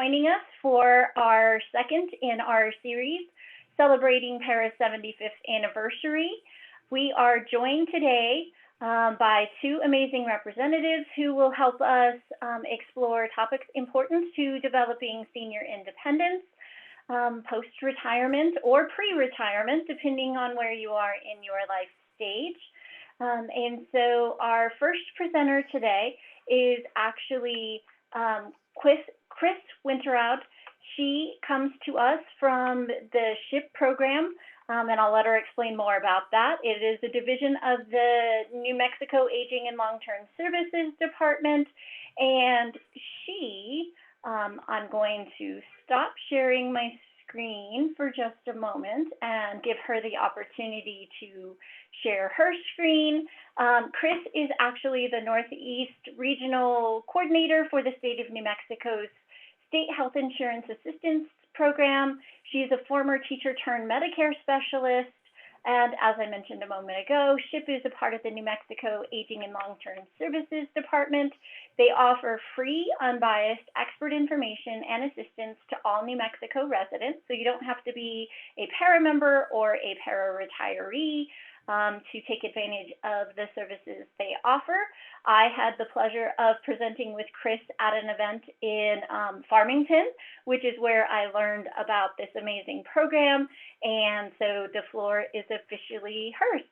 joining us for our second in our series celebrating PERA's 75th anniversary. We are joined today by two amazing representatives who will help us explore topics important to developing senior independence, post-retirement or pre-retirement, depending on where you are in your life stage. And so our first presenter today is actually Chris Winterhout. She comes to us from the SHIP program, and I'll let her explain more about that. It is a division of the New Mexico Aging and Long-Term Services Department, and I'm going to stop sharing my screen for just a moment and give her the opportunity to share her screen. Chris is actually the Northeast Regional Coordinator for the state of New Mexico's State Health Insurance Assistance Program. She is a former teacher turned Medicare specialist. And as I mentioned a moment ago, SHIP is a part of the New Mexico Aging and Long-Term Services Department. They offer free, unbiased expert information and assistance to all New Mexico residents. So you don't have to be a PERA member or a PERA retiree to take advantage of the services they offer. I had the pleasure of presenting with Chris at an event in Farmington, which is where I learned about this amazing program. And so the floor is officially hers.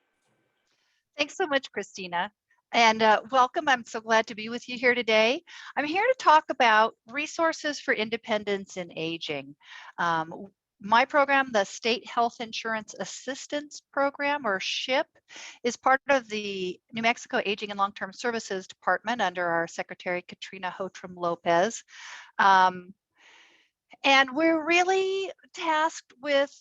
Thanks so much, Christina. And welcome. I'm so glad to be with you here today. I'm here to talk about resources for independence in aging. My program, the State Health Insurance Assistance Program, or SHIP, is part of the New Mexico Aging and Long-Term Services Department under our Secretary, Katrina Hotram Lopez. And we're really tasked with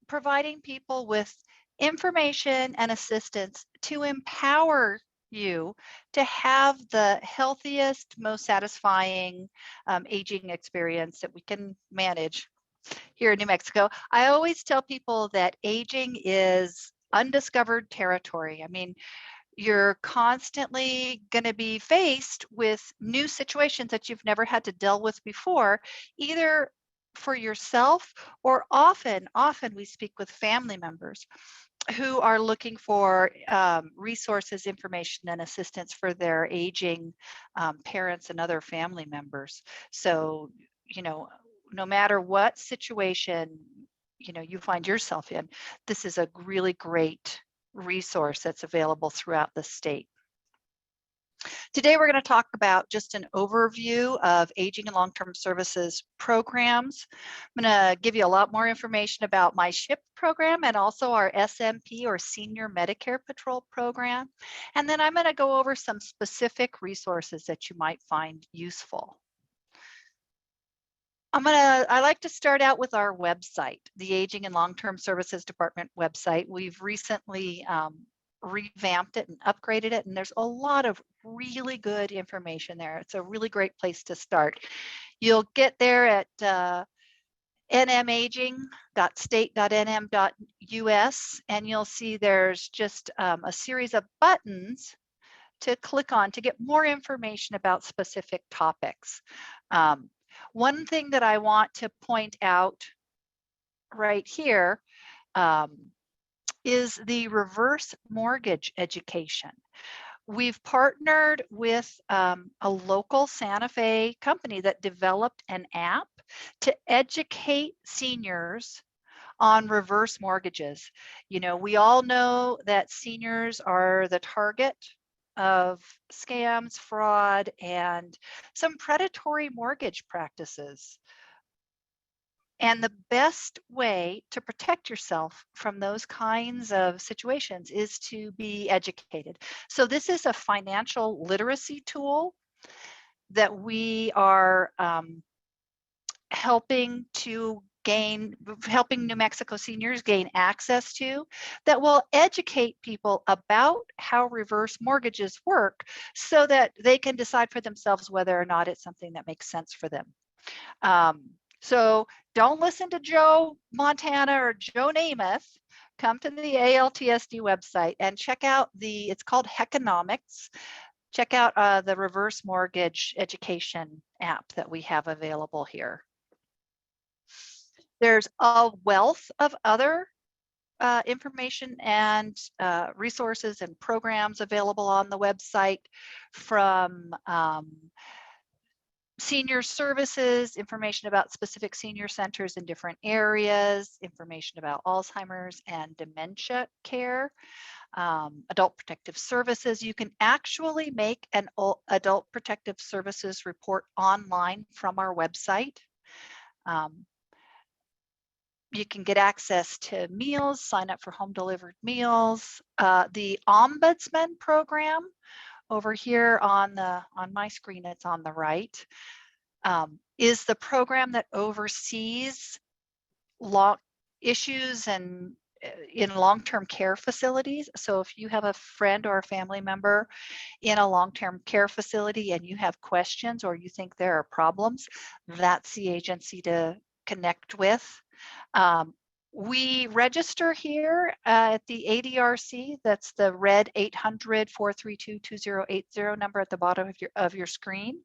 providing people with information and assistance to empower you to have the healthiest, most satisfying aging experience that we can manage here in New Mexico. I always tell people that aging is undiscovered territory. I mean, you're constantly going to be faced with new situations that you've never had to deal with before, either for yourself or often we speak with family members who are looking for resources, information, and assistance for their aging parents and other family members. So, no matter what situation you find yourself in, this is a really great resource that's available throughout the state. Today we're going to talk about just an overview of aging and long-term services programs. I'm going to give you a lot more information about my SHIP program and also our SMP, or Senior Medicare Patrol program. And then I'm going to go over some specific resources that you might find useful. I like to start out with our website, the Aging and Long-Term Services Department website. We've recently revamped it and upgraded it, and there's a lot of really good information there. It's a really great place to start. You'll get there at nmaging.state.nm.us, and you'll see there's just a series of buttons to click on to get more information about specific topics. One thing that I want to point out right here is the reverse mortgage education. We've partnered with a local Santa Fe company that developed an app to educate seniors on reverse mortgages. We all know that seniors are the target of scams, fraud, and some predatory mortgage practices. And the best way to protect yourself from those kinds of situations is to be educated. So this is a financial literacy tool that we are helping New Mexico seniors gain access to, that will educate people about how reverse mortgages work so that they can decide for themselves whether or not it's something that makes sense for them. So don't listen to Joe Montana or Joe Namath. Come to the ALTSD website and check out it's called Heconomics. Check out the reverse mortgage education app that we have available here. There's a wealth of other information and resources and programs available on the website, from senior services, information about specific senior centers in different areas, information about Alzheimer's and dementia care, adult protective services. You can actually make an adult protective services report online from our website. You can get access to meals, sign up for home delivered meals. The Ombudsman program over here on my screen, it's on the right, is the program that oversees issues and in long-term care facilities. So if you have a friend or a family member in a long-term care facility and you have questions or you think there are problems, that's the agency to connect with. We register here at the ADRC. That's the red 800-432-2080 number at the bottom of your screen.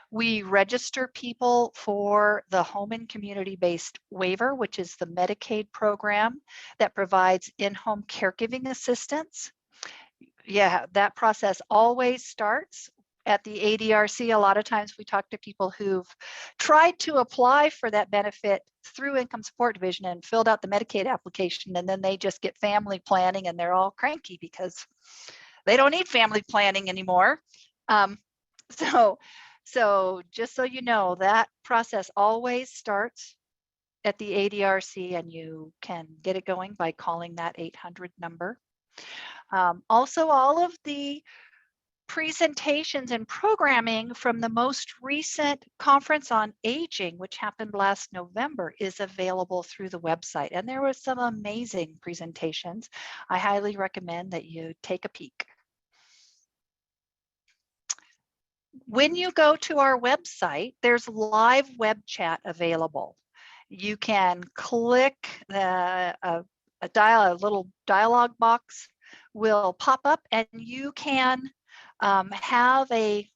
We register people for the home and community-based waiver, which is the Medicaid program that provides in-home caregiving assistance. Yeah, that process always starts at the ADRC. A lot of times we talk to people who've tried to apply for that benefit through Income Support Division and filled out the Medicaid application, and then they just get family planning and they're all cranky because they don't need family planning anymore. So just so you know, that process always starts at the ADRC, and you can get it going by calling that 800 number. Also, all of the presentations and programming from the most recent conference on aging, which happened last November, is available through the website. And there were some amazing presentations. I highly recommend that you take a peek. When you go to our website, there's live web chat available. You can click a little dialog box will pop up, and you can have a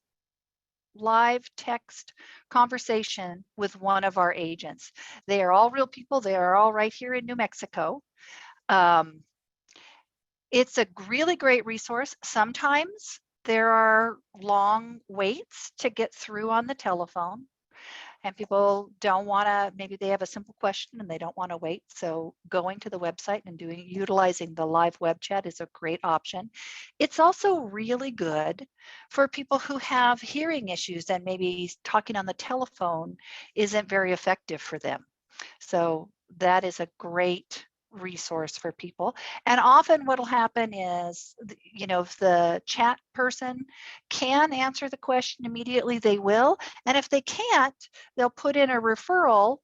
live text conversation with one of our agents. They are all real people. They are all right here in New Mexico. It's a really great resource. Sometimes there are long waits to get through on the telephone, and people don't want to, maybe they have a simple question and they don't want to wait. So going to the website and utilizing the live web chat is a great option. It's also really good for people who have hearing issues and maybe talking on the telephone isn't very effective for them. So that is a great resource for people. And often what'll happen is, you know, if the chat person can answer the question immediately, they will. And if they can't, they'll put in a referral,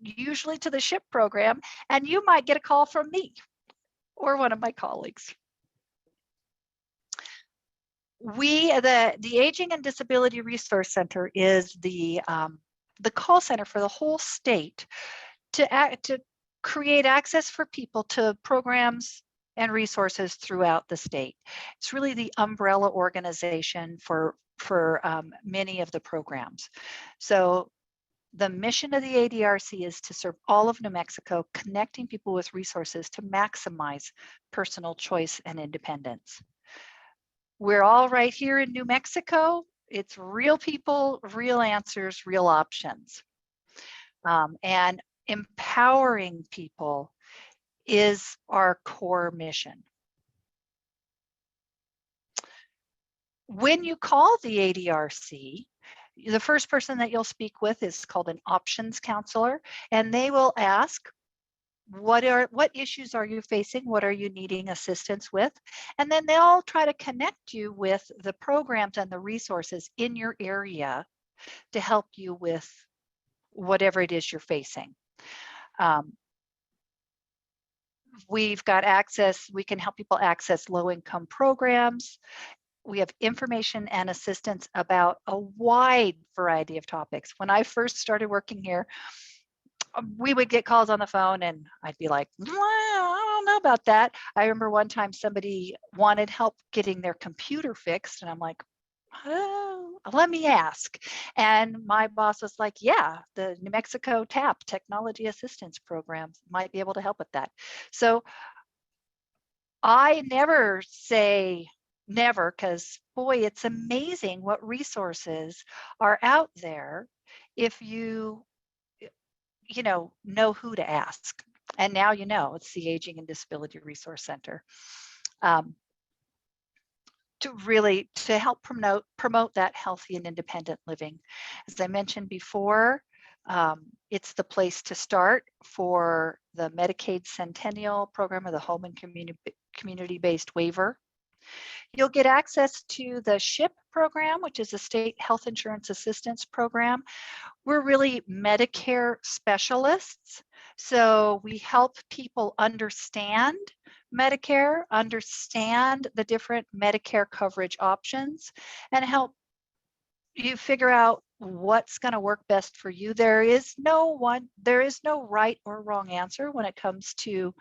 usually to the SHIP program, and you might get a call from me or one of my colleagues. The Aging and Disability Resource Center is the call center for the whole state to create access for people to programs and resources throughout the state. It's really the umbrella organization for many of the programs. So the mission of the ADRC is to serve all of New Mexico, connecting people with resources to maximize personal choice and independence. We're all right here in New Mexico. It's real people, real answers, real options. And empowering people is our core mission. When you call the ADRC, the first person that you'll speak with is called an options counselor, and they will ask, what issues are you facing? What are you needing assistance with? And then they'll try to connect you with the programs and the resources in your area to help you with whatever it is you're facing. We've got access, we can help people access low-income programs. We have information and assistance about a wide variety of topics. When I first started working here, we would get calls on the phone and I'd be like, well, I don't know about that. I remember one time somebody wanted help getting their computer fixed, and I'm like, oh, let me ask. And my boss was like, yeah, the New Mexico TAP, Technology Assistance Program, might be able to help with that. So I never say never, because boy, it's amazing what resources are out there if you know who to ask. And now you know, it's the Aging and Disability Resource Center. To help promote that healthy and independent living. As I mentioned before, it's the place to start for the Medicaid Centennial Program or the Home and Community-Based Waiver. You'll get access to the SHIP program, which is a state health insurance assistance program. We're really Medicare specialists, so we help people understand Medicare, understand the different Medicare coverage options, and help you figure out what's going to work best for you. There is no right or wrong answer when it comes to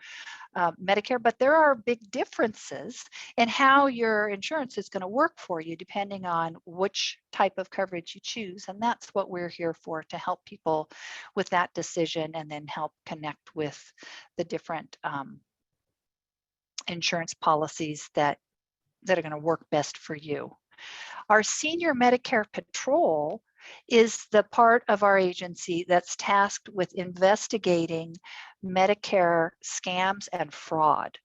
Medicare, but there are big differences in how your insurance is going to work for you depending on which type of coverage you choose. And that's what we're here for, to help people with that decision and then help connect with the different insurance policies that are going to work best for you. Our Senior Medicare Patrol is the part of our agency that's tasked with investigating Medicare scams and fraud.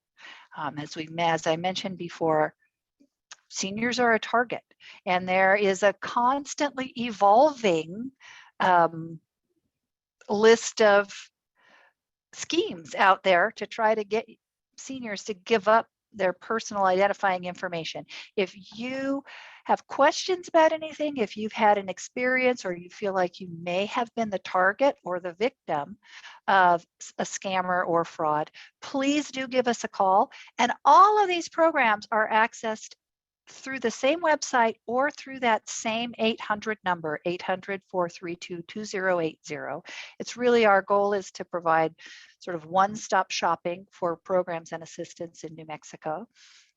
As I mentioned before, seniors are a target, and there is a constantly evolving list of schemes out there to try to get seniors to give up their personal identifying information. If you have questions about anything, if you've had an experience or you feel like you may have been the target or the victim of a scammer or fraud, please do give us a call. And all of these programs are accessed through the same website or through that same 800 number, 800-432-2080. It's really, our goal is to provide sort of one-stop shopping for programs and assistance in New Mexico.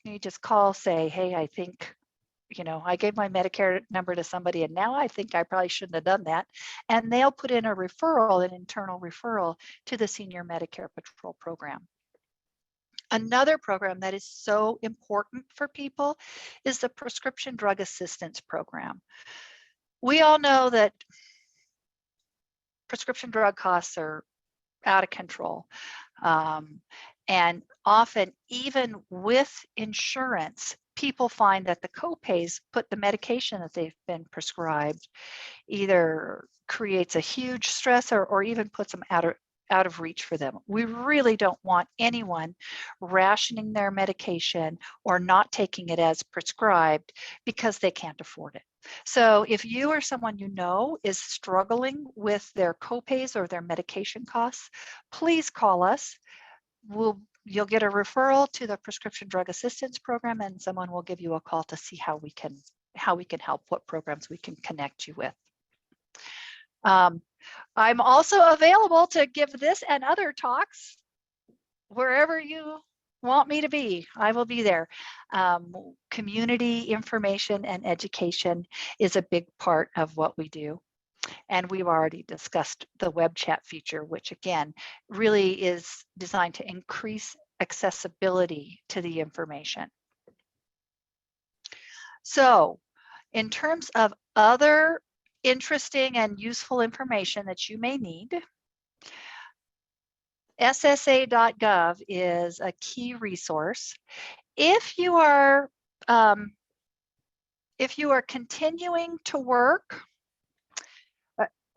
You just call, say, hey, I think, I gave my Medicare number to somebody and now I think I probably shouldn't have done that. And they'll put in an internal referral to the Senior Medicare Patrol program. Another program that is so important for people is the Prescription Drug Assistance Program. We all know that prescription drug costs are out of control. And often, even with insurance, people find that the copays put the medication that they've been prescribed either creates a huge stress or even puts them out of reach for them. We really don't want anyone rationing their medication or not taking it as prescribed because they can't afford it. So if you or someone you know is struggling with their copays or their medication costs, please call us. You'll get a referral to the Prescription Drug Assistance Program, and someone will give you a call to see how we can help, what programs we can connect you with. I'm also available to give this and other talks wherever you want me to be. I will be there. Community information and education is a big part of what we do. And we've already discussed the web chat feature, which again, really is designed to increase accessibility to the information. So in terms of other interesting and useful information that you may need, ssa.gov is a key resource. If you are continuing to work,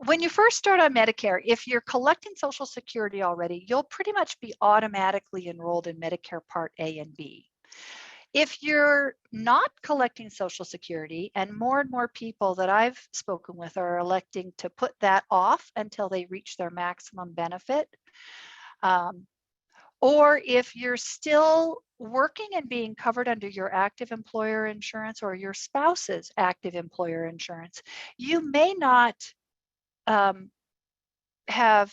when you first start on Medicare, if you're collecting Social Security already, you'll pretty much be automatically enrolled in Medicare Part A and B. If you're not collecting Social Security, and more people that I've spoken with are electing to put that off until they reach their maximum benefit, or if you're still working and being covered under your active employer insurance or your spouse's active employer insurance, you may not have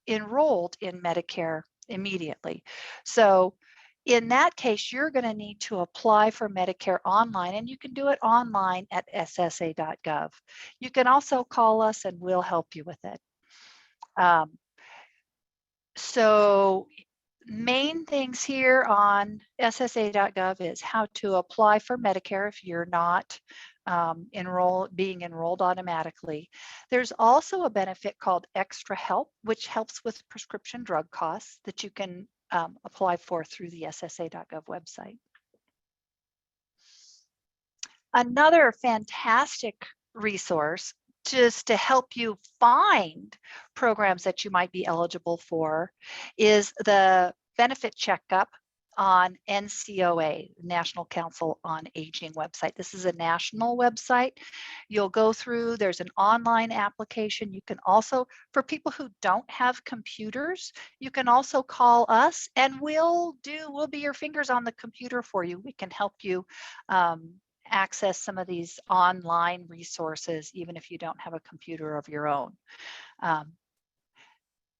enrolled in Medicare immediately. So in that case, you're going to need to apply for Medicare online, and you can do it online at ssa.gov. You can also call us and we'll help you with it. So main things here on ssa.gov is how to apply for Medicare if you're not being enrolled automatically. There's also a benefit called Extra Help, which helps with prescription drug costs that you can apply for through the ssa.gov website. Another fantastic resource just to help you find programs that you might be eligible for is the benefit checkup on NCOA, National Council on Aging website. This is a national website. You'll go through, there's an online application. You can also, for people who don't have computers, you can also call us and we'll be your fingers on the computer for you. We can help you access some of these online resources, even if you don't have a computer of your own.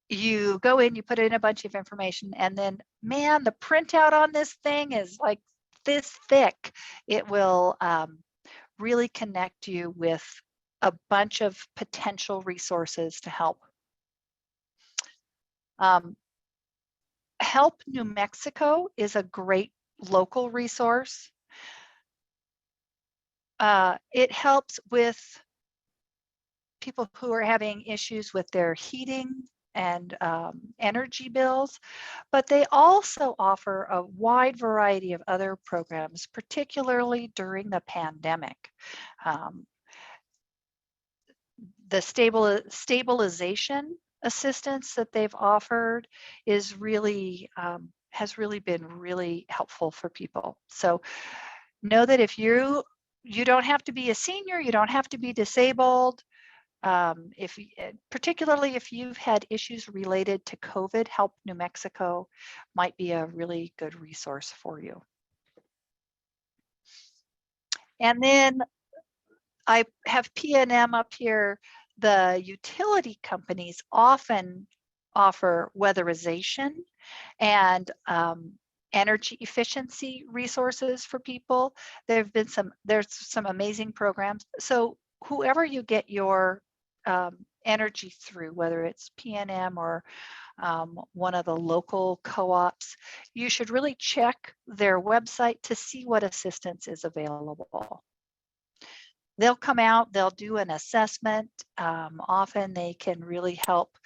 You go in, you put in a bunch of information, and then, man, the printout on this thing is like this thick. It will really connect you with a bunch of potential resources to help. Help New Mexico is a great local resource. It helps with people who are having issues with their heating and energy bills, but they also offer a wide variety of other programs, particularly during the pandemic. The stabilization assistance that they've offered is really has really been really helpful for people. So know that if you don't have to be a senior, you don't have to be disabled. Particularly if you've had issues related to COVID, Help New Mexico might be a really good resource for you. And then I have PNM up here. The utility companies often offer weatherization and energy efficiency resources for people. There's some amazing programs. So whoever you get your energy through, whether it's PNM or one of the local co-ops, you should really check their website to see what assistance is available. They'll come out, they'll do an assessment. Often they can really help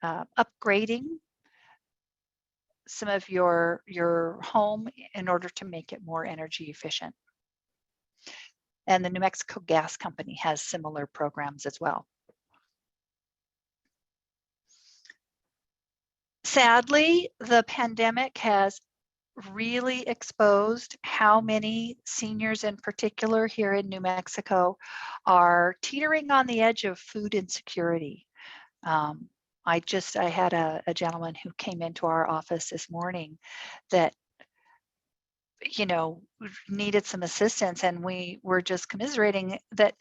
upgrading some of your home in order to make it more energy efficient. And the New Mexico Gas Company has similar programs as well. Sadly, the pandemic has really exposed how many seniors in particular here in New Mexico are teetering on the edge of food insecurity. I had a gentleman who came into our office this morning that, you know, needed some assistance, and we were just commiserating that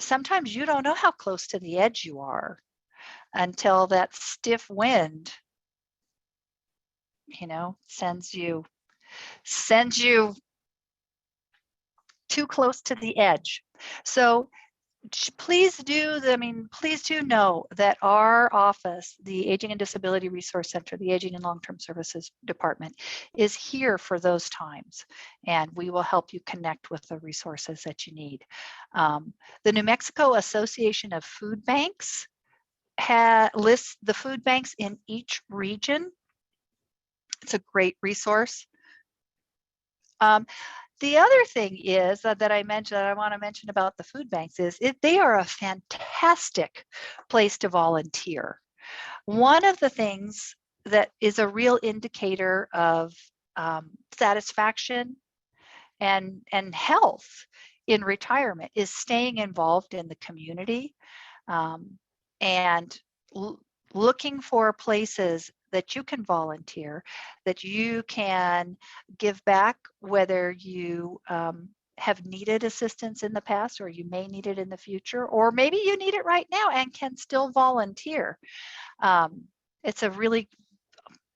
sometimes you don't know how close to the edge you are until that stiff wind, you know, sends you too close to the edge. So please do know that our office, the Aging and Disability Resource Center, the Aging and Long-Term Services Department, is here for those times, and we will help you connect with the resources that you need. The New Mexico Association of Food Banks lists the food banks in each region. It's a great resource. The other thing is that I want to mention about the food banks is they are a fantastic place to volunteer. One of the things that is a real indicator of satisfaction and health in retirement is staying involved in the community and looking for places that you can volunteer, that you can give back, whether you have needed assistance in the past or you may need it in the future, or maybe you need it right now and can still volunteer. It's a really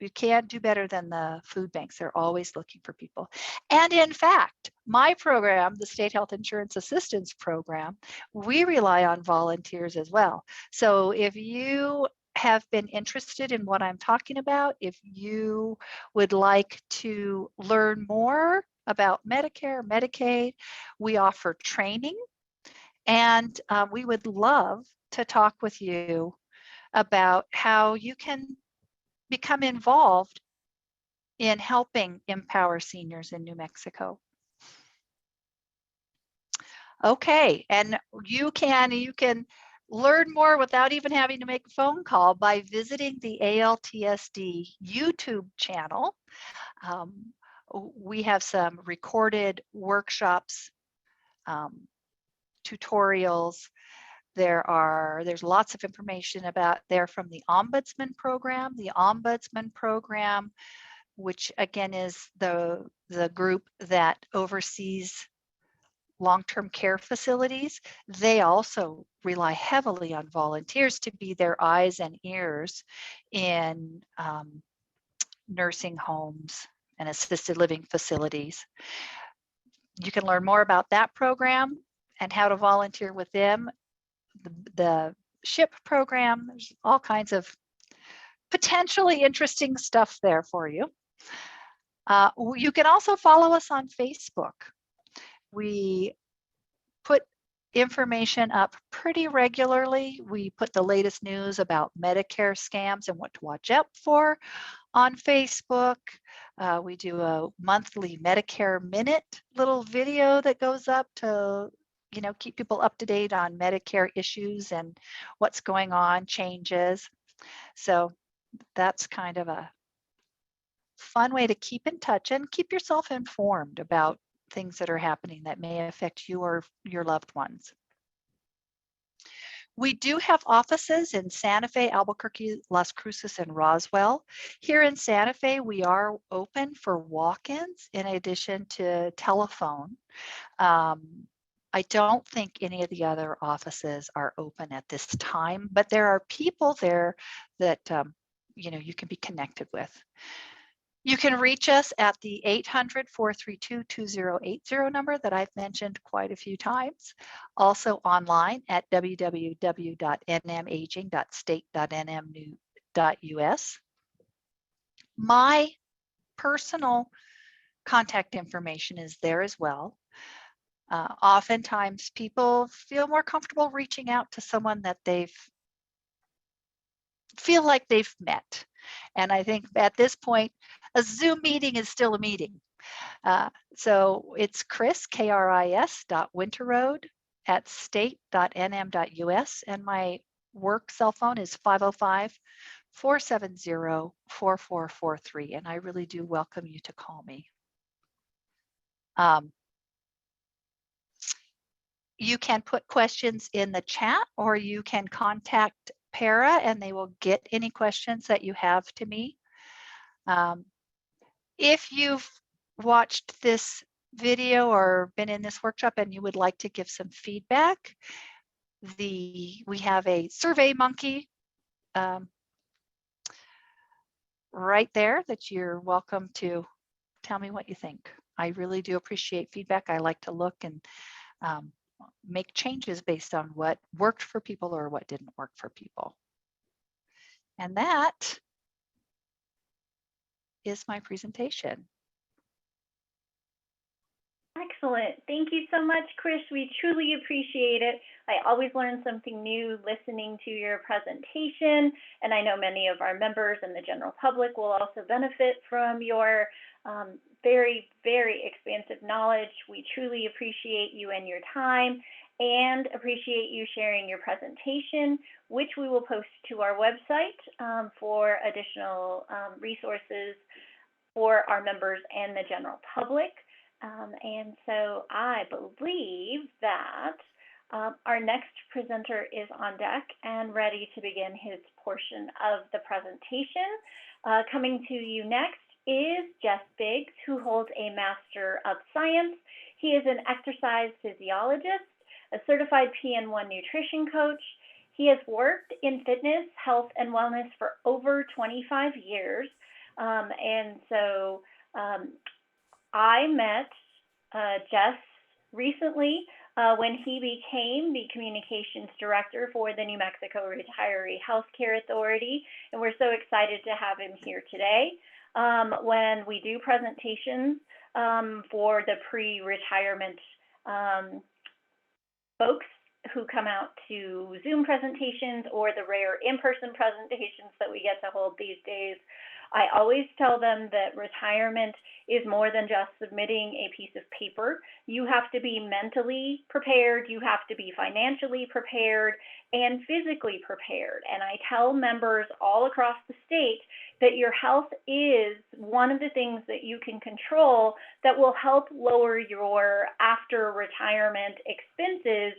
You can't do better than the food banks. They're always looking for people. And in fact, my program, the State Health Insurance Assistance Program, we rely on volunteers as well. So if you have been interested in what I'm talking about, if you would like to learn more about Medicare, Medicaid, we offer training, and we would love to talk with you about how you can become involved in helping empower seniors in New Mexico. Okay, and you can learn more without even having to make a phone call by visiting the ALTSD YouTube channel. We have some recorded workshops, tutorials. There's lots of information about there from the Ombudsman program. The Ombudsman program, which again is the group that oversees long-term care facilities, they also rely heavily on volunteers to be their eyes and ears in nursing homes and assisted living facilities. You can learn more about that program and how to volunteer with them. The SHIP program, there's all kinds of potentially interesting stuff there for you. You can also follow us on Facebook. We put information up pretty regularly. We put the latest news about Medicare scams and what to watch out for on Facebook. We do a monthly Medicare Minute little video that goes up to, keep people up to date on Medicare issues and what's going on, changes. So that's kind of a fun way to keep in touch and keep yourself informed about things that are happening that may affect you or your loved ones. We do have offices in Santa Fe, Albuquerque, Las Cruces, and Roswell. Here in Santa Fe, we are open for walk-ins in addition to telephone. I don't think any of the other offices are open at this time, but there are people there that you can be connected with. You can reach us at the 800-432-2080 number that I've mentioned quite a few times. Also online at www.nmaging.state.nm.us. My personal contact information is there as well. Oftentimes people feel more comfortable reaching out to someone that they feel like they've met. And I think at this point, a Zoom meeting is still a meeting. So it's Chris, KRIS.Winterroad@state.nm.us. And my work cell phone is 505-470-4443. And I really do welcome you to call me. You can put questions in the chat, or you can contact PERA and they will get any questions that you have to me. If you've watched this video or been in this workshop and you would like to give some feedback, we have a Survey Monkey right there that you're welcome to tell me what you think. I really do appreciate feedback. I like to look and make changes based on what worked for people or what didn't work for people. And that is my presentation. Excellent. Thank you so much, Chris. We truly appreciate it. I always learn something new listening to your presentation, and I know many of our members and the general public will also benefit from your very, very expansive knowledge. We truly appreciate you and your time, and appreciate you sharing your presentation, which we will post to our website for additional resources for our members and the general public. And so I believe that our next presenter is on deck and ready to begin his portion of the presentation. Coming to you next is Jeff Biggs, who holds a Master of Science. He is an exercise physiologist, a certified PN1 nutrition coach. He has worked in fitness, health, and wellness for over 25 years. And so I met Jess recently when he became the communications director for the New Mexico Retiree Healthcare Authority, and we're so excited to have him here today. When we do presentations for the pre-retirement folks who come out to Zoom presentations or the rare in-person presentations that we get to hold these days, I always tell them that retirement is more than just submitting a piece of paper. You have to be mentally prepared, you have to be financially prepared, and physically prepared. And I tell members all across the state that your health is one of the things that you can control that will help lower your after retirement expenses.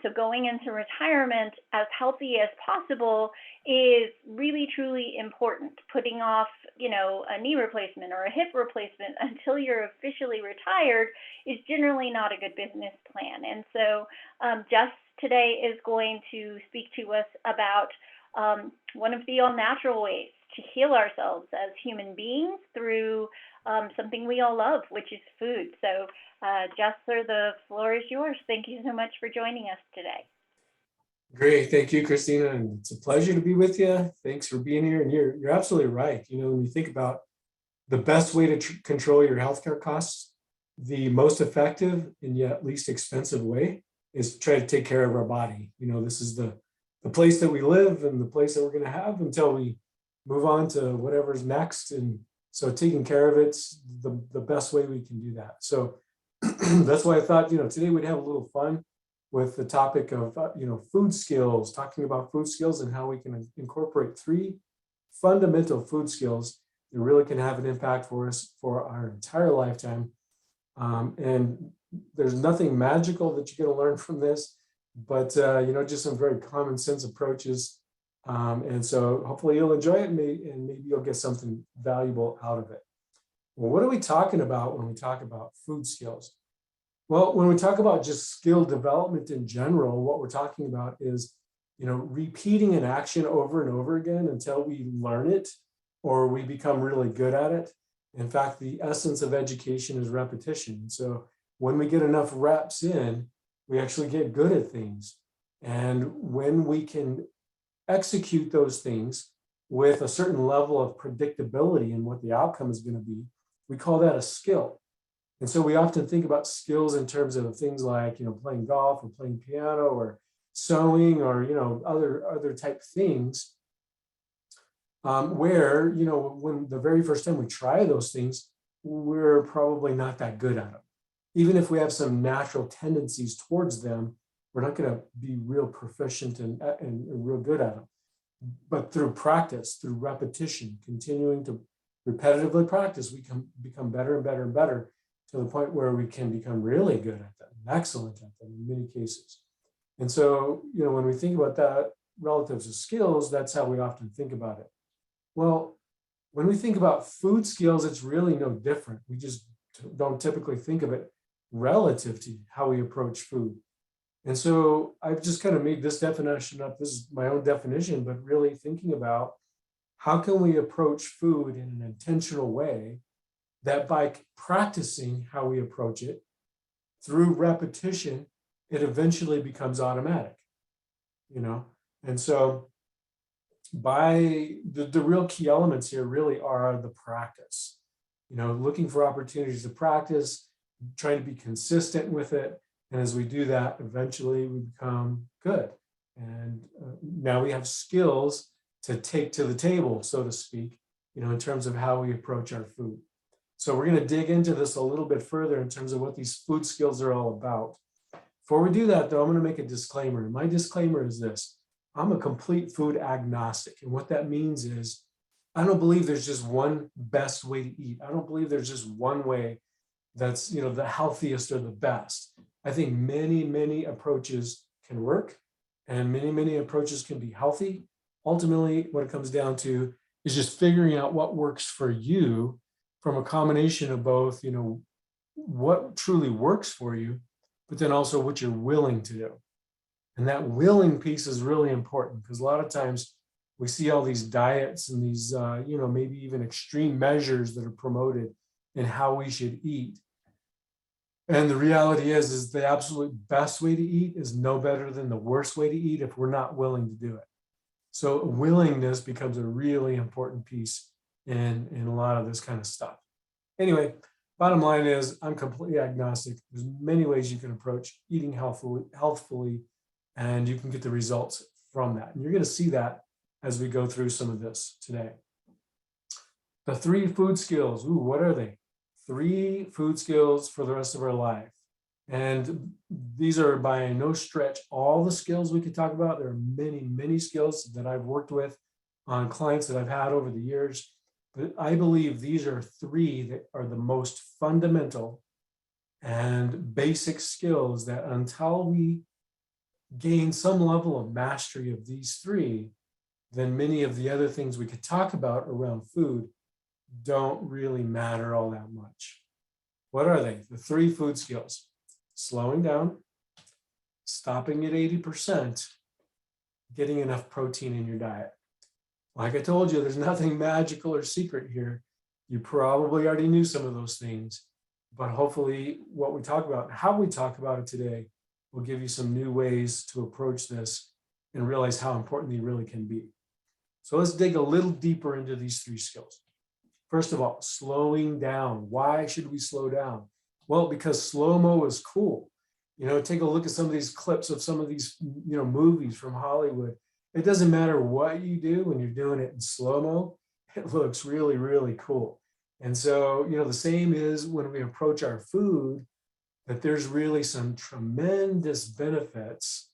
So going into retirement as healthy as possible is really, truly important. Putting off, a knee replacement or a hip replacement until you're officially retired is generally not a good business plan. And so Jess today is going to speak to us about one of the all-natural ways to heal ourselves as human beings through something we all love, which is food. So Jess, sir, the floor is yours. Thank you so much for joining us today. Great. Thank you, Christina. And it's a pleasure to be with you. Thanks for being here. And you're absolutely right. When you think about the best way to control your healthcare costs, the most effective and yet least expensive way is to try to take care of our body. This is the place that we live and the place that we're going to have until we move on to whatever's next. And so taking care of it's the best way we can do that. So that's why I thought, today we'd have a little fun with the topic of, food skills, talking about food skills and how we can incorporate 3 fundamental food skills that really can have an impact for us for our entire lifetime. And there's nothing magical that you're going to learn from this, but, just some very common sense approaches. And so hopefully you'll enjoy it and maybe you'll get something valuable out of it. Well, what are we talking about when we talk about food skills? Well, when we talk about just skill development in general, what we're talking about is, repeating an action over and over again until we learn it or we become really good at it. In fact, the essence of education is repetition. So when we get enough reps in, we actually get good at things. And when we can execute those things with a certain level of predictability in what the outcome is going to be, we call that a skill. And so we often think about skills in terms of things like, playing golf or playing piano or sewing or, other type things where, when the very first time we try those things, we're probably not that good at them. Even if we have some natural tendencies towards them, we're not going to be real proficient and real good at them. But through practice, through repetition, continuing to repetitively practice, we can become better and better and better to the point where we can become really good at them, excellent at them in many cases. And so, when we think about that relative to skills, that's how we often think about it. Well, when we think about food skills, it's really no different. We just don't typically think of it relative to how we approach food. And so I've just kind of made this definition up. This is my own definition, but really thinking about how can we approach food in an intentional way that by practicing how we approach it through repetition, it eventually becomes automatic, And so by the real key elements here really are the practice, looking for opportunities to practice, trying to be consistent with it. And as we do that, eventually we become good. And now we have skills to take to the table, so to speak, in terms of how we approach our food. So we're going to dig into this a little bit further in terms of what these food skills are all about. Before we do that, though, I'm going to make a disclaimer. My disclaimer is this: I'm a complete food agnostic. And what that means is I don't believe there's just one best way to eat. I don't believe there's just one way that's, the healthiest or the best. I think many, many approaches can work and many, many approaches can be healthy. Ultimately, what it comes down to is just figuring out what works for you from a combination of both, what truly works for you, but then also what you're willing to do. And that willing piece is really important because a lot of times we see all these diets and these, maybe even extreme measures that are promoted in how we should eat. And the reality is the absolute best way to eat is no better than the worst way to eat if we're not willing to do it. So willingness becomes a really important piece in a lot of this kind of stuff. Anyway, bottom line is I'm completely agnostic. There's many ways you can approach eating healthfully, and you can get the results from that. And you're going to see that as we go through some of this today. The 3 food skills. Ooh, what are they? 3 food skills for the rest of our life. And these are by no stretch all the skills we could talk about. There are many, many skills that I've worked with on clients that I've had over the years. But I believe these are 3 that are the most fundamental and basic skills that until we gain some level of mastery of these 3, then many of the other things we could talk about around food don't really matter all that much. What are they? The 3 food skills: slowing down, stopping at 80%, getting enough protein in your diet. Like I told you, there's nothing magical or secret here. You probably already knew some of those things, but hopefully what we talk about, how we talk about it today, will give you some new ways to approach this and realize how important they really can be. So let's dig a little deeper into these 3 skills. First of all, slowing down. Why should we slow down? Well, because slow-mo is cool. Take a look at some of these clips of some of these, movies from Hollywood. It doesn't matter what you do when you're doing it in slow-mo, it looks really, really cool. And so, the same is when we approach our food, that there's really some tremendous benefits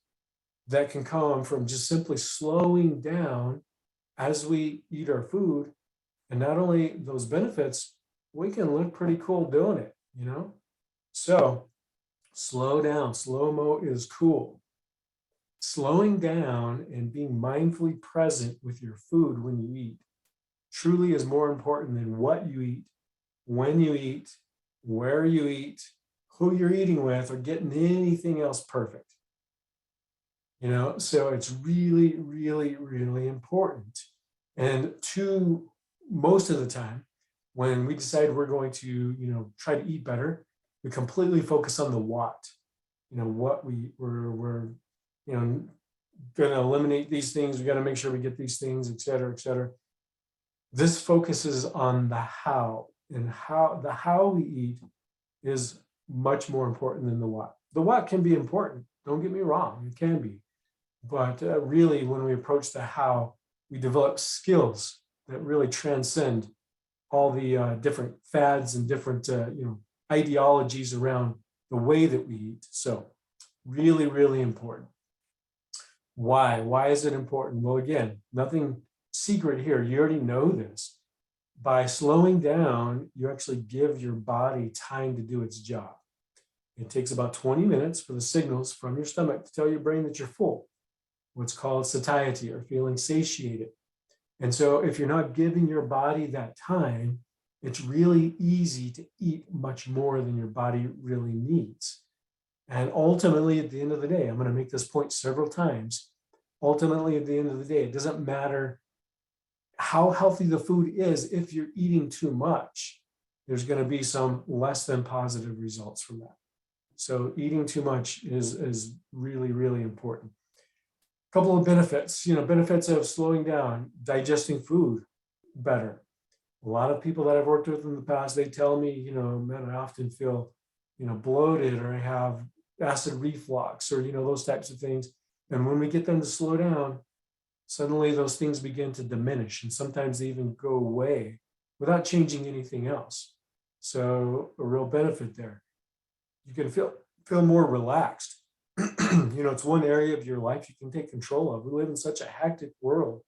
that can come from just simply slowing down as we eat our food. And not only those benefits, we can look pretty cool doing it, So slow down. Slow-mo is cool. Slowing down and being mindfully present with your food when you eat truly is more important than what you eat, when you eat, where you eat, who you're eating with, or getting anything else perfect. So it's really, really, really important. And most of the time, when we decide we're going to, try to eat better, we completely focus on the what. What we're going to eliminate these things. We got to make sure we get these things, et cetera, et cetera. This focuses on the how, and the how we eat is much more important than the what. The what can be important. Don't get me wrong, it can be. But really, when we approach the how, we develop skills that really transcend all the different fads and different ideologies around the way that we eat. So really, really important. Why? Why is it important? Well, again, nothing secret here. You already know this. By slowing down, you actually give your body time to do its job. It takes about 20 minutes for the signals from your stomach to tell your brain that you're full, what's called satiety, or feeling satiated. And so if you're not giving your body that time, it's really easy to eat much more than your body really needs. And ultimately, at the end of the day, I'm going to make this point several times. Ultimately, at the end of the day, it doesn't matter how healthy the food is. If you're eating too much, there's going to be some less than positive results from that. So eating too much is really, really important. A couple of benefits, benefits of slowing down: digesting food better. A lot of people that I've worked with in the past, they tell me, man, I often feel, bloated, or I have acid reflux, or, those types of things. And when we get them to slow down, suddenly those things begin to diminish, and sometimes they even go away without changing anything else. So a real benefit there. You can feel more relaxed. It's one area of your life you can take control of. We live in such a hectic world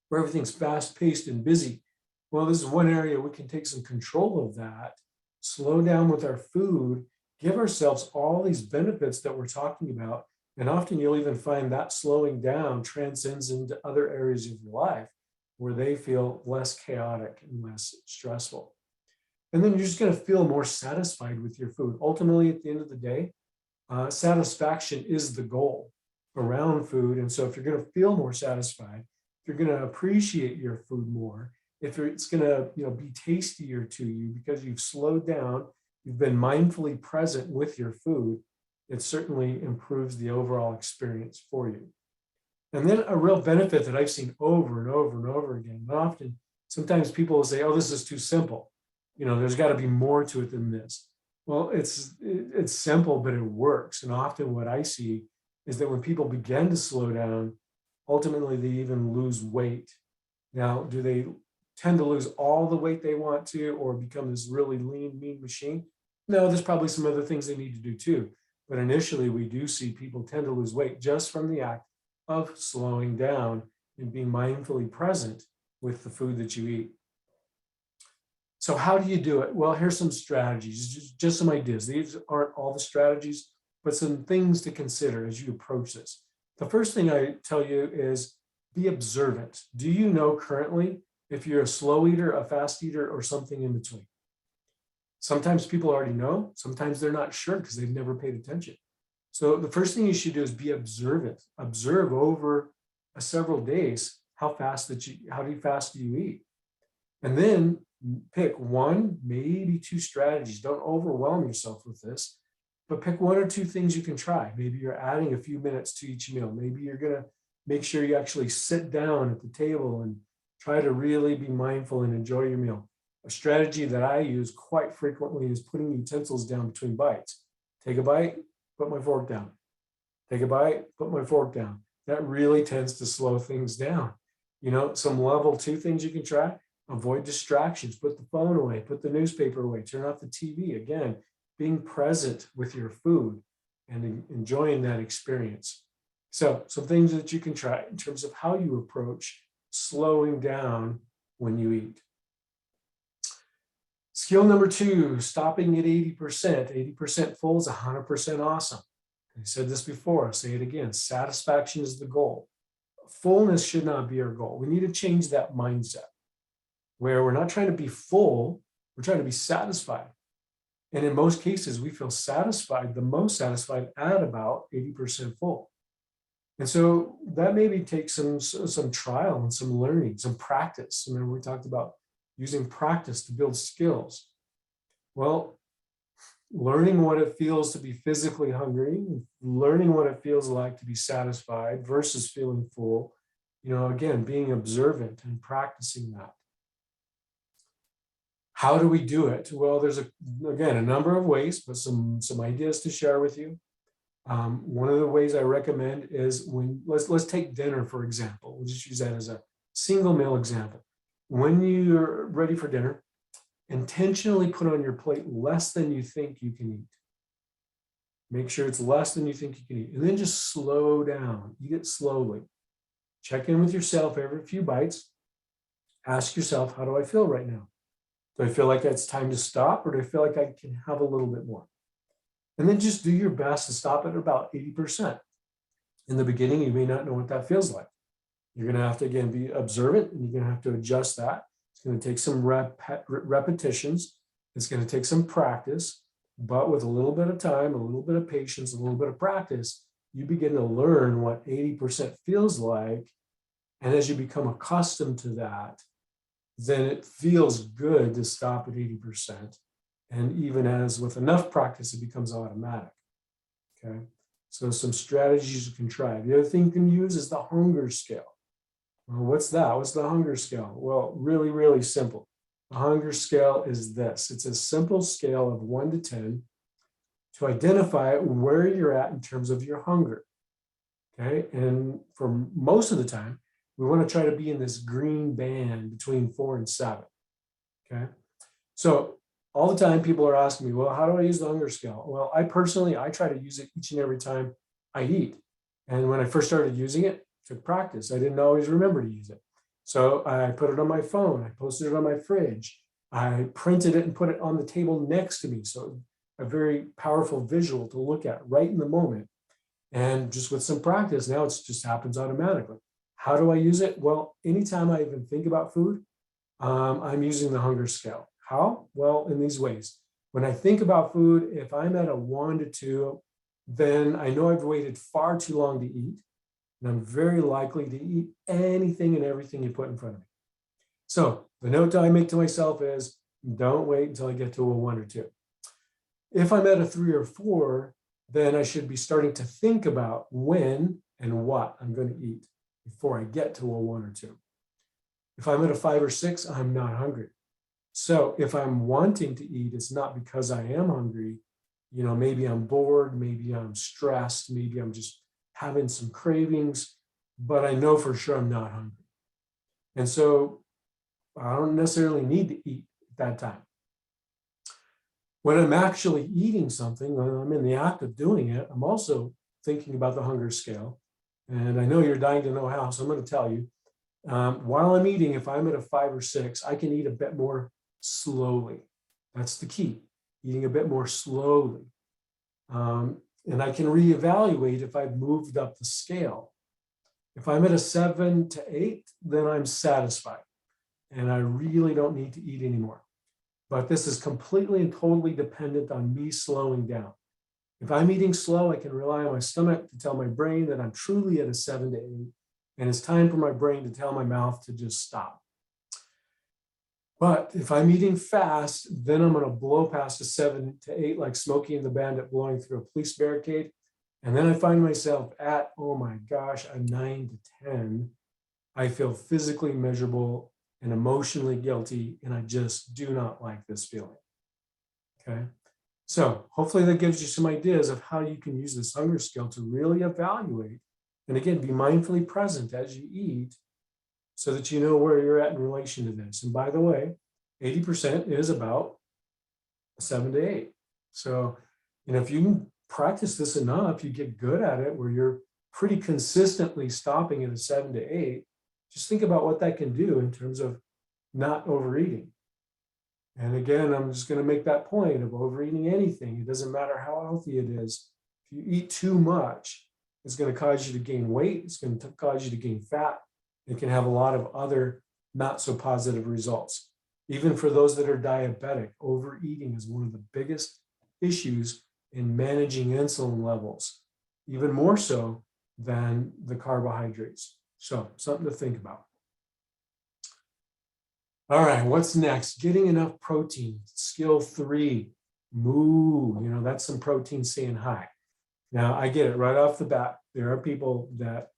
where everything's fast-paced and busy. Well, this is one area we can take some control of that, slow down with our food, give ourselves all these benefits that we're talking about. And often you'll even find that slowing down transcends into other areas of your life where they feel less chaotic and less stressful. And then you're just going to feel more satisfied with your food. Ultimately, at the end of the day, satisfaction is the goal around food. And so if you're going to feel more satisfied, if you're going to appreciate your food more, if it's going to, be tastier to you because you've slowed down, you've been mindfully present with your food, it certainly improves the overall experience for you. And then a real benefit that I've seen over and over and over again, and often, sometimes people will say, oh, this is too simple. There's got to be more to it than this. Well, it's simple, but it works. And often what I see is that when people begin to slow down, ultimately they even lose weight. Now, do they tend to lose all the weight they want to or become this really lean, mean machine? No, there's probably some other things they need to do too. But initially, we do see people tend to lose weight just from the act of slowing down and being mindfully present with the food that you eat. So how do you do it? Well, here's some strategies, just some ideas. These aren't all the strategies, but some things to consider as you approach this. The first thing I tell you is be observant. Do you know currently if you're a slow eater, a fast eater, or something in between? Sometimes people already know, sometimes they're not sure because they've never paid attention. So the first thing you should do is be observant. Observe over several days how fast do you eat? And then pick one, maybe two strategies. Don't overwhelm yourself with this, but pick one or two things you can try. Maybe you're adding a few minutes to each meal. Maybe you're going to make sure you actually sit down at the table and try to really be mindful and enjoy your meal. A strategy that I use quite frequently is putting utensils down between bites. Take a bite, put my fork down. Take a bite, put my fork down. That really tends to slow things down. Some level 2 things you can try. Avoid distractions, put the phone away, put the newspaper away, turn off the TV. Again, being present with your food and enjoying that experience. So some things that you can try in terms of how you approach slowing down when you eat. Skill number 2, stopping at 80%. 80% full is 100% awesome. I said this before, I'll say it again. Satisfaction is the goal. Fullness should not be our goal. We need to change that mindset where we're not trying to be full, we're trying to be satisfied. And in most cases, we feel satisfied, the most satisfied at about 80% full. And so that maybe takes some trial and some learning, some practice. Remember, we talked about using practice to build skills. Well, learning what it feels to be physically hungry, learning what it feels like to be satisfied versus feeling full, again, being observant and practicing that. How do we do it? Well, there's a number of ways, but some ideas to share with you. One of the ways I recommend is let's take dinner, for example. We'll just use that as a single meal example. When you're ready for dinner, intentionally put on your plate less than you think you can eat. Make sure it's less than you think you can eat. And then just slow down, eat it slowly. Check in with yourself every few bites. Ask yourself, how do I feel right now? Do I feel like it's time to stop, or do I feel like I can have a little bit more? And then just do your best to stop at about 80%. In the beginning, you may not know what that feels like. You're going to have to, again, be observant, and you're going to have to adjust that. It's going to take some repetitions. It's going to take some practice, but with a little bit of time, a little bit of patience, a little bit of practice, you begin to learn what 80% feels like. And as you become accustomed to that, then it feels good to stop at 80%. And even as with enough practice, it becomes automatic. Okay. So some strategies you can try. The other thing you can use is the hunger scale. Well, what's that? What's the hunger scale? Well, really, really simple. The hunger scale is this. It's a simple scale of 1 to 10 to identify where you're at in terms of your hunger. Okay. And for most of the time, we want to try to be in this green band between 4 and 7. Okay. So all the time people are asking me, well, how do I use the hunger scale? Well, I try to use it each and every time I eat. And when I first started using it, took practice. I didn't always remember to use it. So I put it on my phone. I posted it on my fridge. I printed it and put it on the table next to me. So a very powerful visual to look at right in the moment. And just with some practice, now it just happens automatically. How do I use it? Well, anytime I even think about food, I'm using the hunger scale. How? Well, in these ways. When I think about food, if I'm at a 1 to 2, then I know I've waited far too long to eat. and I'm very likely to eat anything and everything you put in front of me. So the note I make to myself is, don't wait until I get to a 1 or 2. If I'm at a 3 or 4, then I should be starting to think about when and what I'm going to eat before I get to a 1 or 2. If I'm at a 5 or 6, I'm not hungry. So if I'm wanting to eat, it's not because I am hungry. Maybe I'm bored, maybe I'm stressed, maybe I'm just having some cravings, but I know for sure I'm not hungry. And so I don't necessarily need to eat at that time. When I'm actually eating something, when I'm in the act of doing it, I'm also thinking about the hunger scale. And I know you're dying to know how, so I'm going to tell you. While I'm eating, if I'm at a 5 or 6, I can eat a bit more slowly. That's the key, eating a bit more slowly. And I can reevaluate if I've moved up the scale. If I'm at a 7 to 8, then I'm satisfied and I really don't need to eat anymore. But this is completely and totally dependent on me slowing down. If I'm eating slow, I can rely on my stomach to tell my brain that I'm truly at a 7 to 8, and it's time for my brain to tell my mouth to just stop. But if I'm eating fast, then I'm going to blow past a 7 to 8 like Smokey and the Bandit blowing through a police barricade. And then I find myself at, oh my gosh, a 9 to 10. I feel physically miserable and emotionally guilty, and I just do not like this feeling. Okay. So hopefully that gives you some ideas of how you can use this hunger scale to really evaluate, and again, be mindfully present as you eat so that you know where you're at in relation to this. And by the way, 80% is about 7 to 8. So, if you can practice this enough, you get good at it where you're pretty consistently stopping at a 7 to 8. Just think about what that can do in terms of not overeating. And again, I'm just going to make that point of overeating anything. It doesn't matter how healthy it is. If you eat too much, it's going to cause you to gain weight. It's going to cause you to gain fat. It can have a lot of other not so positive results. Even for those that are diabetic, overeating is one of the biggest issues in managing insulin levels, even more so than the carbohydrates. So something to think about. All right, what's next? Getting enough protein. Skill 3, moo. That's some protein saying hi. Now, I get it right off the bat. There are people that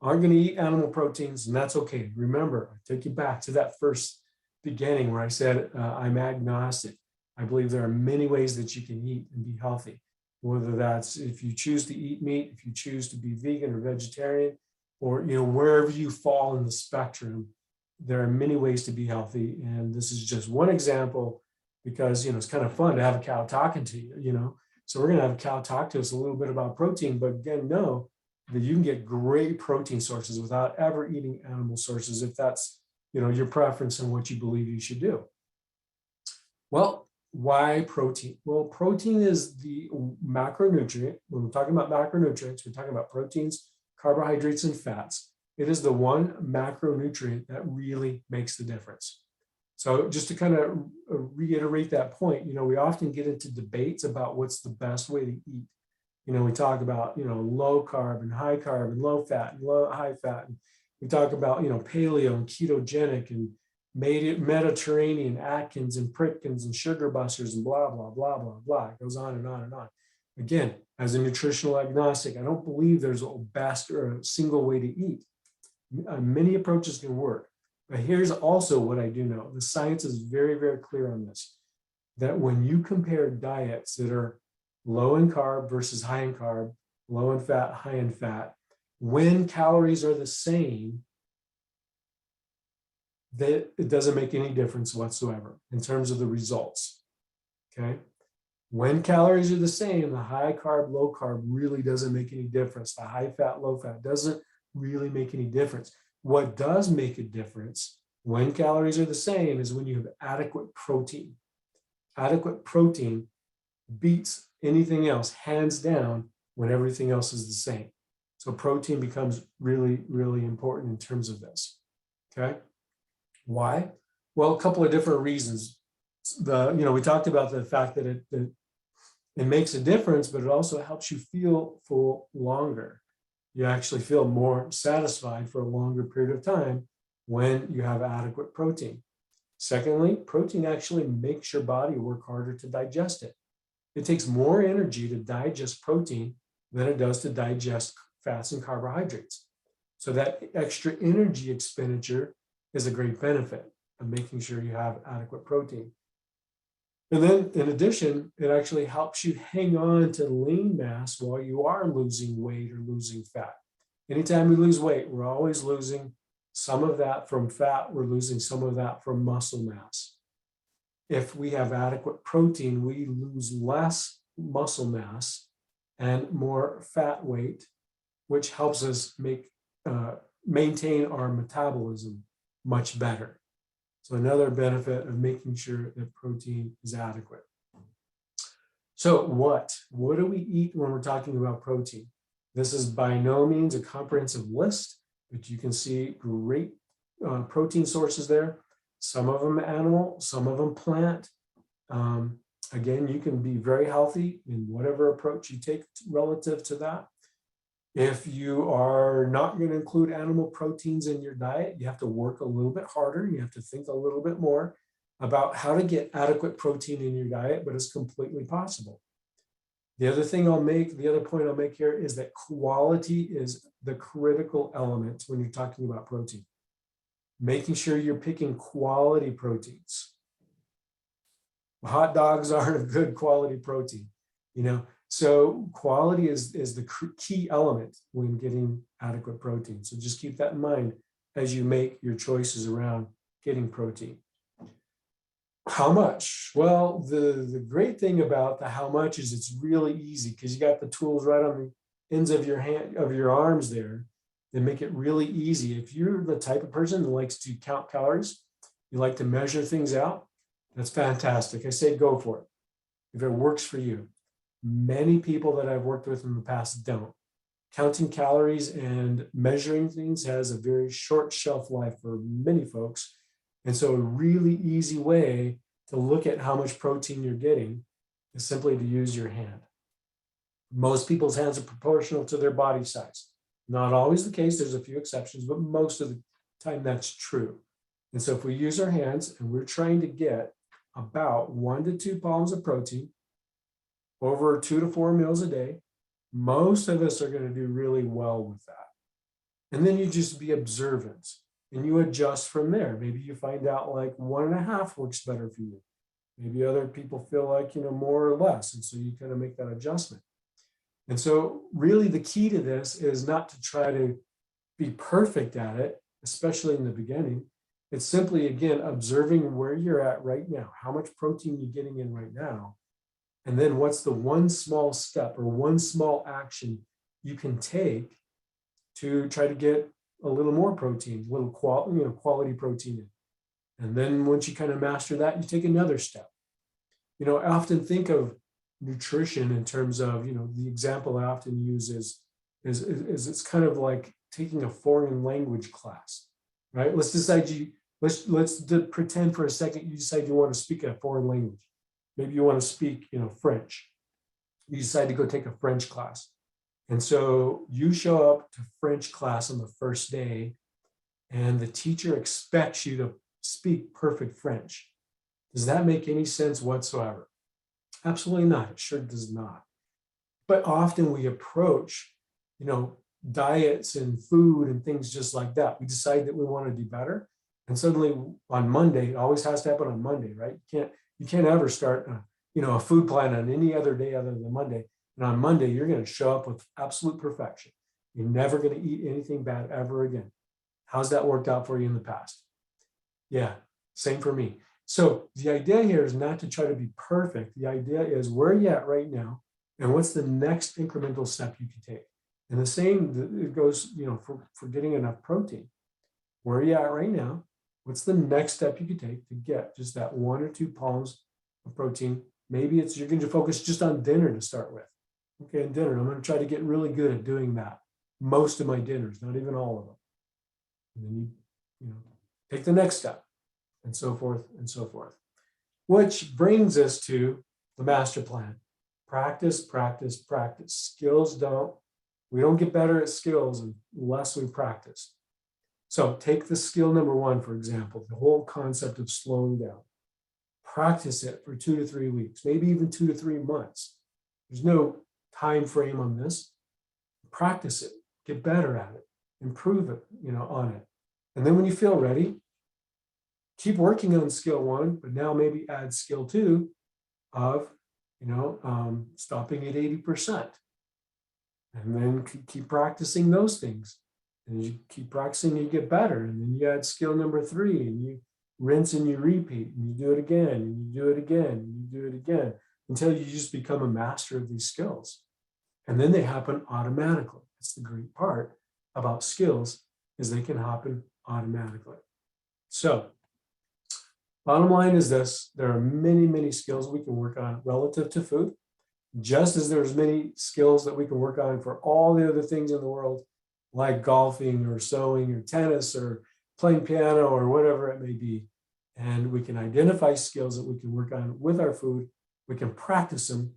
aren't going to eat animal proteins, and that's okay. Remember, I take you back to that first beginning where I said I'm agnostic. I believe there are many ways that you can eat and be healthy, whether that's if you choose to eat meat, if you choose to be vegan or vegetarian, or wherever you fall in the spectrum. There are many ways to be healthy, and this is just one example because it's kind of fun to have a cow talking to you. So we're going to have a cow talk to us a little bit about protein, but again, know that you can get great protein sources without ever eating animal sources if that's your preference and what you believe you should do. Well, why protein? Well, protein is the macronutrient. When we're talking about macronutrients, we're talking about proteins, carbohydrates, and fats. It is the one macronutrient that really makes the difference. So just to kind of reiterate that point, we often get into debates about what's the best way to eat. We talk about, low carb and high carb and low fat and high fat. And we talk about, paleo and ketogenic and Mediterranean, Atkins and Pritkins and sugar busters and blah, blah, blah, blah, blah. It goes on and on and on. Again, as a nutritional agnostic, I don't believe there's a best or a single way to eat. Many approaches can work, but here's also what I do know. The science is very, very clear on this, that when you compare diets that are low in carb versus high in carb, low in fat, high in fat, when calories are the same, that it doesn't make any difference whatsoever in terms of the results, okay? When calories are the same, the high carb, low carb really doesn't make any difference. The high fat, low fat doesn't really make any difference. What does make a difference when calories are the same is when you have adequate protein. Adequate protein beats anything else, hands down, when everything else is the same. So protein becomes really, really important in terms of this, okay? Why? Well, a couple of different reasons. We talked about the fact that it makes a difference, but it also helps you feel full longer. You actually feel more satisfied for a longer period of time when you have adequate protein. Secondly, protein actually makes your body work harder to digest it. It takes more energy to digest protein than it does to digest fats and carbohydrates. So that extra energy expenditure is a great benefit of making sure you have adequate protein. And then in addition, it actually helps you hang on to lean mass while you are losing weight or losing fat. Anytime we lose weight, we're always losing some of that from fat, we're losing some of that from muscle mass. If we have adequate protein, we lose less muscle mass and more fat weight, which helps us maintain our metabolism much better. So another benefit of making sure that protein is adequate. So what do we eat when we're talking about protein? This is by no means a comprehensive list, but you can see great protein sources there. Some of them animal, some of them plant. Again, you can be very healthy in whatever approach you take relative to that. If you are not going to include animal proteins in your diet, you have to work a little bit harder. You have to think a little bit more about how to get adequate protein in your diet, but it's completely possible. The other point I'll make here is that quality is the critical element when you're talking about protein. Making sure you're picking quality proteins. Hot dogs aren't a good quality protein, So quality is the key element when getting adequate protein. So just keep that in mind as you make your choices around getting protein. How much? Well, the great thing about the how much is it's really easy because you got the tools right on the ends of your arms there that make it really easy. If you're the type of person that likes to count calories, you like to measure things out, that's fantastic. I say go for it if it works for you. Many people that I've worked with in the past don't. Counting calories and measuring things has a very short shelf life for many folks. And so a really easy way to look at how much protein you're getting is simply to use your hand. Most people's hands are proportional to their body size. Not always the case, there's a few exceptions, but most of the time that's true. And so if we use our hands and we're trying to get about 1 to 2 palms of protein over 2 to 4 meals a day, most of us are going to do really well with that. And then you just be observant and you adjust from there. Maybe you find out like 1.5 works better for you. Maybe other people feel like, more or less. And so you kind of make that adjustment. And so really the key to this is not to try to be perfect at it, especially in the beginning. It's simply, again, observing where you're at right now, how much protein you're getting in right now. And then what's the one small step or one small action you can take to try to get a little more protein, a little quality protein in. And then once you kind of master that, you take another step. I often think of nutrition in terms of, the example I often use is it's kind of like taking a foreign language class, right? Let's pretend for a second you decide you want to speak a foreign language. Maybe you want to speak, French. You decide to go take a French class. And so you show up to French class on the first day, and the teacher expects you to speak perfect French. Does that make any sense whatsoever? Absolutely not. It sure does not. But often we approach, diets and food and things just like that. We decide that we want to do better. And suddenly on Monday, it always has to happen on Monday, right? You can't ever start a food plan on any other day other than Monday. And on Monday, you're going to show up with absolute perfection. You're never going to eat anything bad ever again. How's that worked out for you in the past? Yeah, same for me. So the idea here is not to try to be perfect. The idea is where are you at right now? And what's the next incremental step you can take? And the same, it goes, for getting enough protein. Where are you at right now? What's the next step you can take to get just that 1 or 2 palms of protein? Maybe you're going to focus just on dinner to start with. Okay, dinner, I'm going to try to get really good at doing that. Most of my dinners, not even all of them. And then you take the next step, and so forth and so forth. Which brings us to the master plan. Practice, practice, practice. Skills don't We don't get better at skills unless we practice. So take the skill number one, for example, the whole concept of slowing down. Practice it for 2 to 3 weeks, maybe even 2 to 3 months. There's no time frame on this. Practice it, get better at it, improve it, on it. And then when you feel ready, keep working on skill one, but now maybe add skill two of, stopping at 80%. And then keep practicing those things. And you keep practicing, you get better. And then you add skill number three, and you rinse and you repeat, and you do it again, and you do it again, and you do it again, until you just become a master of these skills. And then they happen automatically. That's the great part about skills, is they can happen automatically. So bottom line is this: there are many, many skills we can work on relative to food, just as there's many skills that we can work on for all the other things in the world, like golfing or sewing or tennis or playing piano or whatever it may be. And we can identify skills that we can work on with our food. We can practice them.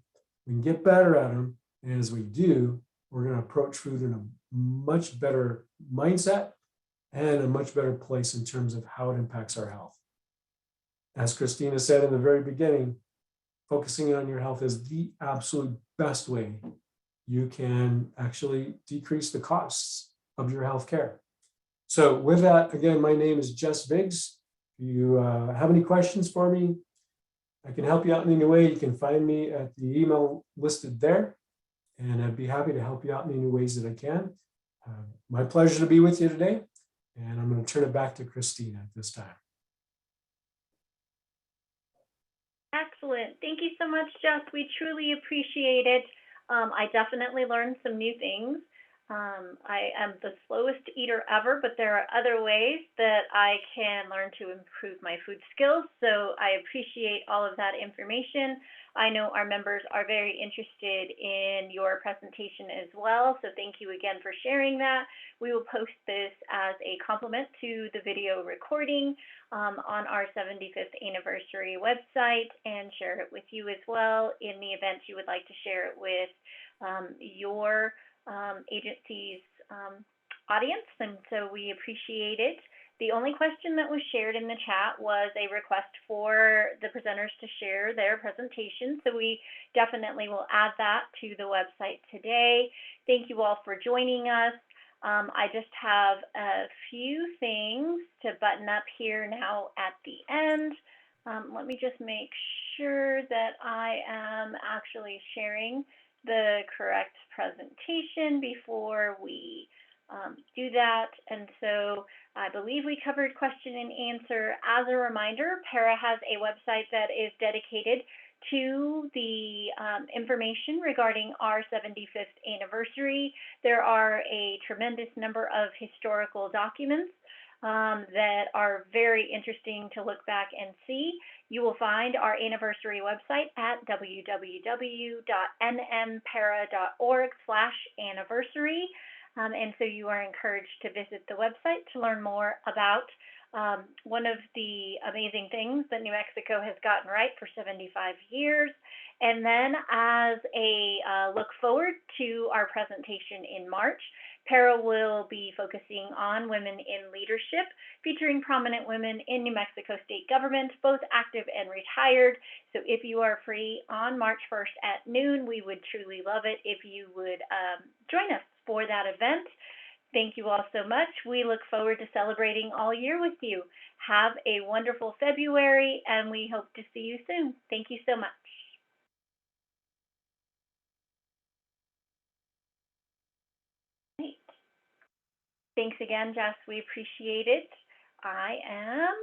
We can get better at them. And as we do, we're going to approach food in a much better mindset and a much better place in terms of how it impacts our health. As Christina said in the very beginning, focusing on your health is the absolute best way you can actually decrease the costs of your health care. So with that, again, my name is Jess Biggs. If you have any questions for me, I can help you out in any way. You can find me at the email listed there, and I'd be happy to help you out in any ways that I can. My pleasure to be with you today, and I'm going to turn it back to Christina at this time. Excellent. Thank you so much, Jess. We truly appreciate it. I definitely learned some new things. I am the slowest eater ever, but there are other ways that I can learn to improve my food skills. So I appreciate all of that information. I know our members are very interested in your presentation as well. So thank you again for sharing that. We will post this as a complement to the video recording on our 75th anniversary website, and share it with you as well in the event you would like to share it with your agency's audience. And so we appreciate it. The only question that was shared in the chat was a request for the presenters to share their presentation. So we definitely will add that to the website today. Thank you all for joining us. I just have a few things to button up here now at the end. Let me just make sure that I am actually sharing the correct presentation before we do that. And so I believe we covered question and answer. As a reminder, PERA has a website that is dedicated to the information regarding our 75th anniversary. There are a tremendous number of historical documents that are very interesting to look back and see. You will find our anniversary website at www.nmpera.org/anniversary. And so you are encouraged to visit the website to learn more about one of the amazing things that New Mexico has gotten right for 75 years. And then as a look forward to our presentation in March, PERA will be focusing on women in leadership, featuring prominent women in New Mexico state government, both active and retired. So if you are free on March 1st at noon, we would truly love it if you would join us for that event. Thank you all so much. We look forward to celebrating all year with you. Have a wonderful February, and we hope to see you soon. Thank you so much. Great. Thanks again, Jess. We appreciate it. I am